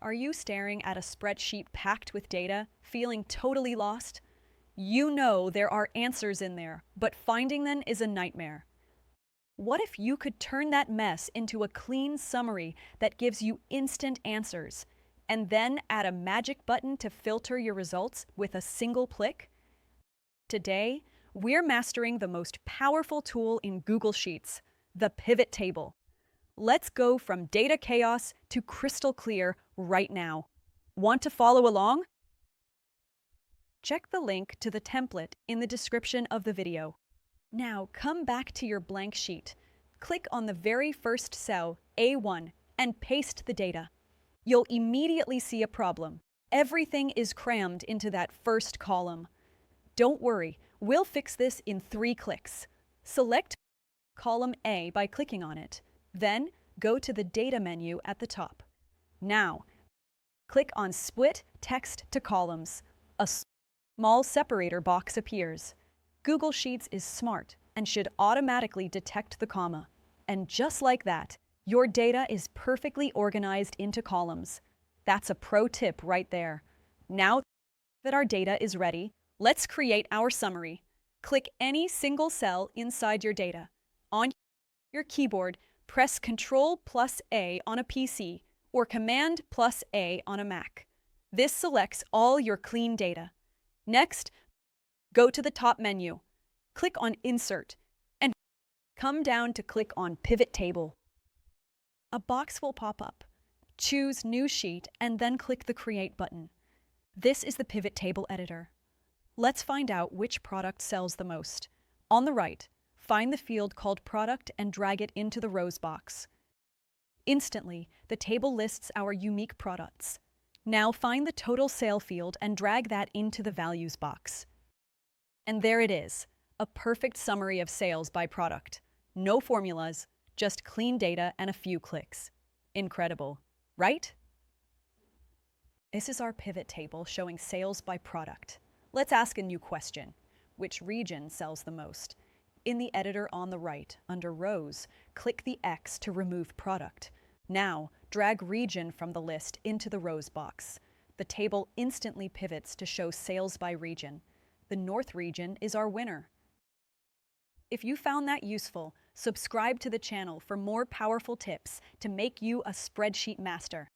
Are you staring at a spreadsheet packed with data, feeling totally lost? You know there are answers in there, but finding them is a nightmare. What if you could turn that mess into a clean summary that gives you instant answers, and then add a magic button to filter your results with a single click? Today, we're mastering the most powerful tool in Google Sheets, the pivot table. Let's go from data chaos to crystal clear right now. Want to follow along? Check the link to the template in the description of the video. Now come back to your blank sheet. Click on the very first cell, A1, and paste the data. You'll immediately see a problem. Everything is crammed into that first column. Don't worry, we'll fix this in 3 clicks. Select column A by clicking on it. Then, go to the Data menu at the top. Now, click on Split Text to Columns. A small separator box appears. Google Sheets is smart and should automatically detect the comma. And just like that, your data is perfectly organized into columns. That's a pro tip right there. Now that our data is ready, let's create our summary. Click any single cell inside your data. On your keyboard, press Ctrl+A on a PC or Command+A on a Mac. This selects all your clean data. Next, go to the top menu. Click on Insert and come down to click on Pivot Table. A box will pop up. Choose New Sheet and then click the Create button. This is the Pivot Table editor. Let's find out which product sells the most. On the right, find the field called Product and drag it into the Rows box. Instantly, the table lists our unique products. Now find the Total Sale field and drag that into the Values box. And there it is, a perfect summary of sales by product. No formulas, just clean data and a few clicks. Incredible, right? This is our pivot table showing sales by product. Let's ask a new question. Which region sells the most? In the editor on the right, under Rows, click the X to remove product. Now, drag region from the list into the Rows box. The table instantly pivots to show sales by region. The North region is our winner. If you found that useful, subscribe to the channel for more powerful tips to make you a spreadsheet master.